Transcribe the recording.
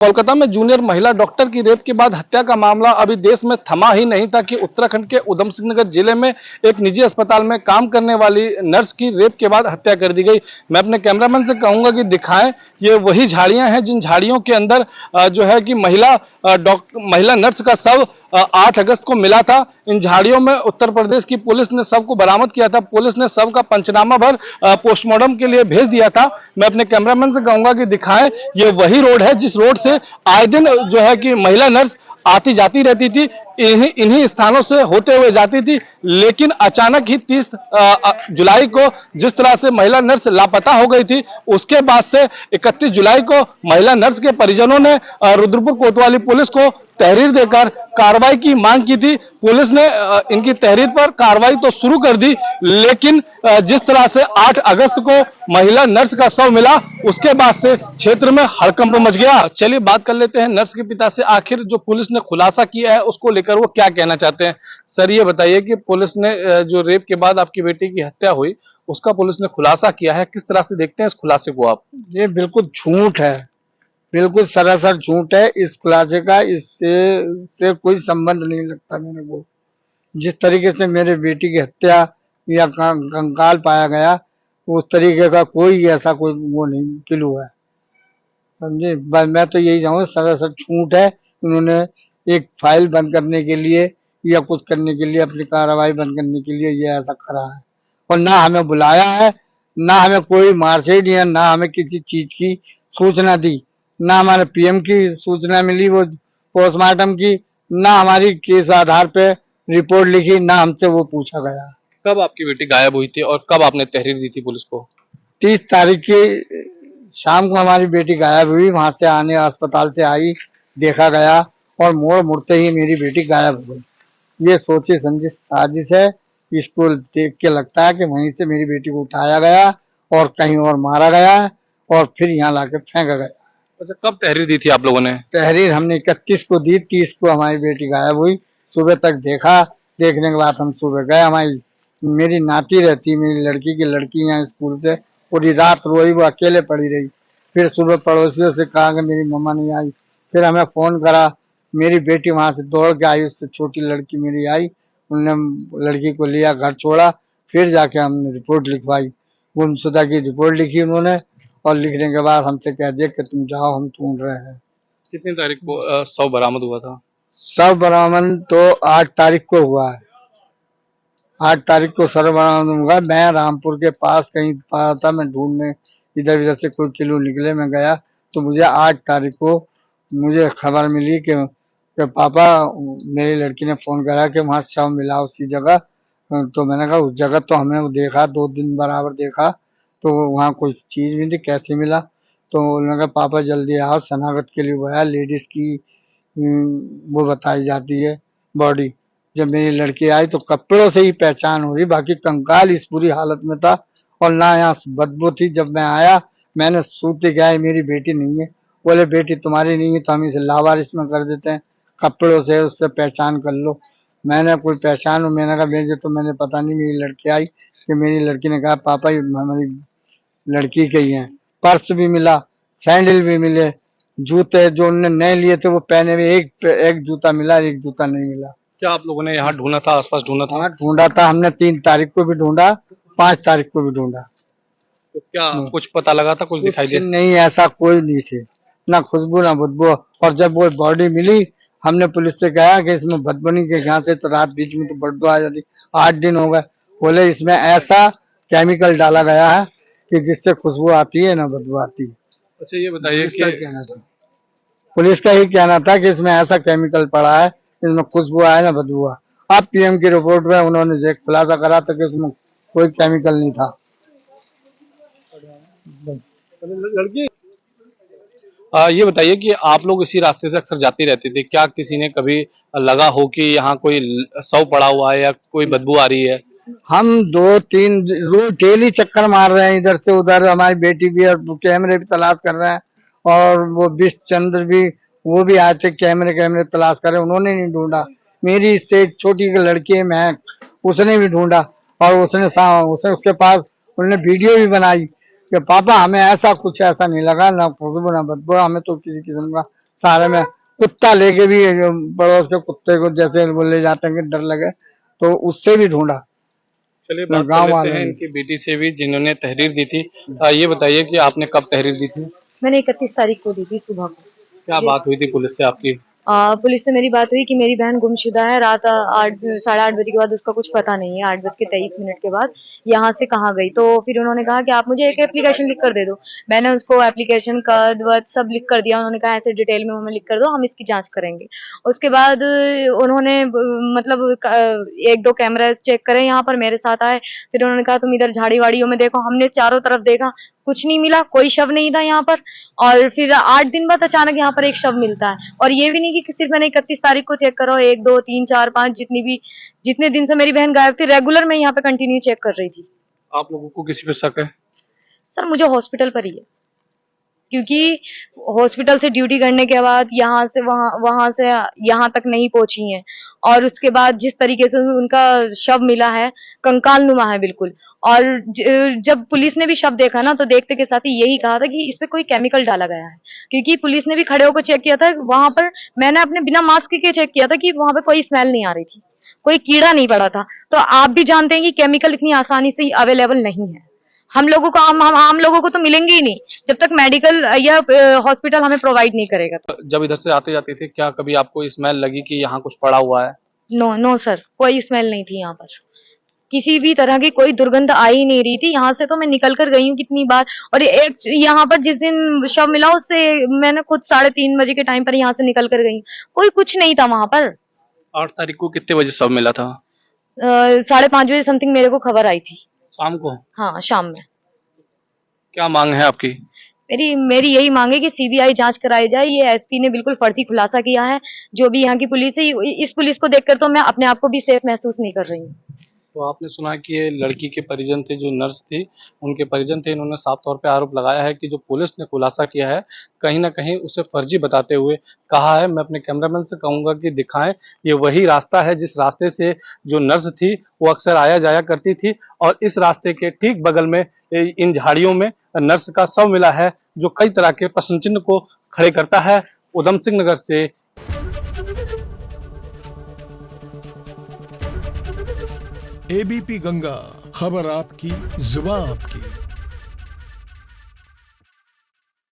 कोलकाता में जूनियर महिला डॉक्टर की रेप के बाद हत्या का मामला अभी देश में थमा ही नहीं था कि उत्तराखंड के उधम सिंह नगर जिले में एक निजी अस्पताल में काम करने वाली नर्स की रेप के बाद हत्या कर दी गई। मैं अपने कैमरामैन से कहूंगा कि दिखाएं, ये वही झाड़ियां हैं जिन झाड़ियों के अंदर जो है कि महिला नर्स का शव 8 अगस्त को मिला था। इन झाड़ियों में उत्तर प्रदेश की पुलिस ने शव को बरामद किया था। पुलिस ने शव का पंचनामा भर पोस्टमार्टम के लिए भेज दिया था। मैं अपने कैमरामैन से कहूंगा कि दिखाएं, ये वही रोड है जिस रोड से आए दिन जो है कि महिला नर्स आती जाती रहती थी, इन्हीं स्थानों से होते हुए जाती थी। लेकिन अचानक ही 30 जुलाई को जिस तरह से महिला नर्स लापता हो गई थी, उसके बाद से 31 जुलाई को महिला नर्स के परिजनों ने रुद्रपुर कोतवाली पुलिस को तहरीर देकर कार्रवाई की मांग की थी। पुलिस ने इनकी तहरीर पर कार्रवाई तो शुरू कर दी, लेकिन जिस तरह से 8 अगस्त को महिला नर्स का शव मिला, उसके बाद से क्षेत्र में हड़कंप मच गया। चलिए बात कर लेते हैं नर्स के पिता से। आखिर जो पुलिस ने खुलासा किया है उसको लेकर वो क्या कहना चाहते हैं। सर, ये बताइए कि पुलिस ने जो रेप के बाद आपकी बेटी की हत्या हुई, उसका पुलिस ने खुलासा किया है, किस तरह से देखते हैं इस खुलासे को आप? ये बिल्कुल झूठ है, बिल्कुल सरासर झूठ है। इस खुलासे का इससे से कोई संबंध नहीं लगता मेरे को। जिस तरीके से मेरे बेटी की हत्या या कंकाल पाया गया, उस तरीके का कोई ऐसा कोई वो नहीं क्लू है, समझे। मैं तो यही चाहूँगा, सरासर झूठ है। उन्होंने एक फाइल बंद करने के लिए या कुछ करने के लिए, अपनी कार्रवाई बंद करने के लिए ये ऐसा करा है। और ना हमें बुलाया है, ना हमें कोई मार्कशीट या ना हमें किसी चीज की सूचना दी, ना हमारे पीएम की सूचना मिली वो पोस्टमार्टम की, ना हमारी केस आधार पे रिपोर्ट लिखी, ना हमसे वो पूछा गया। कब आपकी बेटी गायब हुई थी और कब आपने तहरीर दी थी पुलिस को? 30 तारीख की शाम को हमारी बेटी गायब हुई। वहां से आने अस्पताल से आई, देखा गया और मोड़ मुड़ते ही मेरी बेटी गायब हो गई। ये सोची समझी साजिश है। इसको देख के लगता है कि वहीं से मेरी बेटी को उठाया गया और कहीं और मारा गया और फिर यहाँ लाके फेंका गया। अच्छा, कब तहरीर दी थी आप लोगों ने? तहरीर हमने 31 को दी, 30 को हमारी बेटी गायब हुई। सुबह तक देखा, देखने के बाद हम सुबह गए। हमारी मेरी नाती रहती, मेरी लड़की की लड़की यहाँ स्कूल से पूरी रात रोई, वो अकेले पड़ी रही। फिर सुबह पड़ोसियों से कहा कि मेरी मम्मा नहीं आई। फिर हमें फोन करा, मेरी बेटी वहां से दौड़ के आई, उससे छोटी लड़की मेरी आई, उन्होंने लड़की को लिया, घर छोड़ा। फिर जाके हमने रिपोर्ट लिखवाई, गुमशुदा की रिपोर्ट लिखी उन्होंने, और लिखने के बाद हमसे कह दिया कि तुम जाओ, हम ढूंढ रहे हैं। कितनी तारीख को शव बरामद हुआ था? शव बरामद तो 8 तारीख को हुआ है। 8 तारीख को शव बरामद हुआ। मैं रामपुर के पास कहीं पाया था, मैं ढूंढने इधर उधर से कोई किलो निकले, मैं गया तो मुझे 8 तारीख को मुझे खबर मिली कि पापा, मेरी लड़की ने फोन करा कि वहाँ शव मिला उसी जगह। तो मैंने कहा उस जगह तो हमने देखा, 2 दिन बराबर देखा, तो वहाँ कोई चीज नहीं थी, कैसे मिला। तो उन्होंने कहा पापा जल्दी आओ, शनाख्त के लिए वो है, लेडीज की वो बताई जाती है बॉडी। जब मेरी लड़की आई तो कपड़ों से ही पहचान हो रही, बाकी कंकाल इस बुरी हालत में था और ना यहाँ बदबू थी। जब मैं आया, मैंने सूते गया, मेरी बेटी नहीं है। बोले बेटी तुम्हारी नहीं है तो हम इसे लावारिस में कर देते हैं, कपड़ों से उससे पहचान कर लो। मैंने कोई पहचान, मैंने कहा भेजे तो मैंने पता नहीं। मेरी लड़की आई कि मेरी लड़की ने कहा पापा ये हमारी लड़की के ही है। पर्स भी मिला, सैंडल भी मिले, जूते जो उन्होंने नए लिए थे वो पहने हुए, एक जूता मिला, एक जूता नहीं मिला। क्या आप लोगों ने यहाँ ढूंढा था, आसपास ढूंढा था? हाँ ढूंढा था हमने, 3 तारीख को भी ढूंढा, 5 तारीख को भी ढूंढा। तो क्या कुछ पता लगा था, कुछ दिखाई दिया? नहीं, ऐसा कोई नहीं थे, ना खुशबू ना बदबू। और जब वो बॉडी मिली, हमने पुलिस से कहा कि इसमें बदबू नहीं, के यहाँ से तो रात बीच में तो बदबू आ जाती। 8 दिन हो गए। बोले इसमें ऐसा केमिकल डाला गया है कि जिससे खुशबू आती है ना बदबू आती है। अच्छा, ये बताइए कि कहना था, पुलिस का ही कहना था कि इसमें ऐसा केमिकल पड़ा है, इसमें खुशबू आए ना बदबू आ। अब पीएम की रिपोर्ट में उन्होंने खुलासा करा था कि इसमें कोई केमिकल नहीं था। लड़की ये बताइए कि आप लोग इसी रास्ते से अक्सर जाती रहती थी, क्या किसी ने कभी लगा हो कि यहाँ कोई शव पड़ा हुआ है या कोई बदबू आ रही है? हम 2-3 रोज डेली चक्कर मार रहे हैं इधर से उधर, हमारी बेटी भी और कैमरे भी तलाश कर रहे हैं। और वो बिष्ट चंद्र भी, वो भी आए थे, कैमरे तलाश कर रहे, उन्होंने नहीं ढूंढा। मेरी इससे एक छोटी लड़की है महक, उसने भी ढूंढा और उसने उसके पास उन्होंने वीडियो भी बनाई कि पापा हमें ऐसा कुछ ऐसा नहीं लगा, ना खुशबू ना बदबू, हमें तो किसी किस्म का सारे में कुत्ता लेके भी पड़ोस के कुत्ते को जैसे वो ले जाते हैं कि डर लगे, तो उससे भी ढूंढा चलिए बात कर गांव लेते वालों हैं ने। इनकी बेटी से भी जिन्होंने तहरीर दी थी। ये बताइए कि आपने कब तहरीर दी थी? मैंने 31 तारीख को दी थी सुबह को। क्या बात हुई थी पुलिस से आपकी? पुलिस से मेरी बात हुई कि मेरी बहन गुमशुदा है। रात 8 साढ़े 8 बजे के बाद उसका कुछ पता नहीं है। 8:23 के बाद यहाँ से कहाँ गई। तो फिर उन्होंने कहा कि आप मुझे एक एप्लीकेशन लिख कर दे दो। मैंने उसको एप्लीकेशन कद वद सब लिख कर दिया। उन्होंने कहा ऐसे डिटेल में हमें लिख कर दो, हम इसकी जांच करेंगे। उसके बाद उन्होंने मतलब 1-2 कैमरास चेक करे, यहाँ पर मेरे साथ आए। फिर उन्होंने कहा तुम इधर झाड़ी वाड़ियों में देखो। हमने चारों तरफ देखा, कुछ नहीं मिला, कोई शव नहीं था यहाँ पर। और फिर 8 दिन बाद अचानक यहाँ पर एक शव मिलता है। और ये भी नहीं कि सिर्फ मैंने 31 तारीख को चेक करो, 1 2 3 4 5 जितने दिन से मेरी बहन गायब थी, रेगुलर मैं यहाँ पे कंटिन्यू चेक कर रही थी। आप लोगों को किसी पे शक है? सर मुझे हॉस्पिटल पर ही है, क्योंकि हॉस्पिटल से ड्यूटी करने के बाद यहाँ से वहां से यहाँ तक नहीं पहुंची हैं। और उसके बाद जिस तरीके से उनका शव मिला है, कंकाल नुमा है बिल्कुल। और जब पुलिस ने भी शव देखा ना, तो देखते के साथ ही यही कहा था कि इस पे कोई केमिकल डाला गया है, क्योंकि पुलिस ने भी खड़े होकर चेक किया था वहां पर। मैंने अपने बिना मास्क के चेक किया था कि वहां पे कोई स्मेल नहीं आ रही थी, कोई कीड़ा नहीं पड़ा था। तो आप भी जानते हैं कि केमिकल इतनी आसानी से अवेलेबल नहीं है। हम लोगों को हम लोगों को तो मिलेंगे ही नहीं जब तक मेडिकल या हॉस्पिटल हमें प्रोवाइड नहीं करेगा। जब इधर से आते जाते थे, क्या कभी आपको स्मेल लगी कि यहाँ कुछ पड़ा हुआ है? नो सर, कोई स्मेल नहीं थी यहाँ पर। किसी भी तरह की कोई दुर्गंध आ ही नहीं रही थी। यहाँ से तो मैं निकल कर गई हूँ कितनी बार। और एक यहाँ पर जिस दिन शव मिला, उससे मैंने खुद 3:30 बजे के टाइम पर यहाँ से निकल कर गई हूँ। कोई कुछ नहीं था वहां पर। 8 तारीख को कितने बजे शव मिला था? 5:30 बजे समथिंग मेरे को खबर आई थी। शाम को? हाँ, शाम में। क्या मांग है आपकी? मेरी यही मांग है कि सीबीआई जांच कराई जाए। ये एसपी ने बिल्कुल फर्जी खुलासा किया है। जो भी यहाँ की पुलिस है, इस पुलिस को देखकर तो मैं अपने आप को भी सेफ महसूस नहीं कर रही हूँ। तो आपने सुना कि ये लड़की के परिजन थे, जो नर्स थी, उनके परिजन थे। इन्होंने साफ तौर पे आरोप लगाया है कि जो पुलिस ने खुलासा किया है, कहीं ना कहीं उसे फर्जी बताते हुए कहा है। मैं अपने कैमरामैन से कहूँगा कि दिखाएं, ये वही रास्ता है जिस रास्ते से जो नर्स थी वो अक्सर आया जाया करती थी। और इस रास्ते के ठीक बगल में इन झाड़ियों में नर्स का शव मिला है, जो कई तरह के प्रश्न चिन्ह को खड़े करता है। उधम सिंह नगर से एबीपी गंगा, खबर आपकी, जुबान आपकी।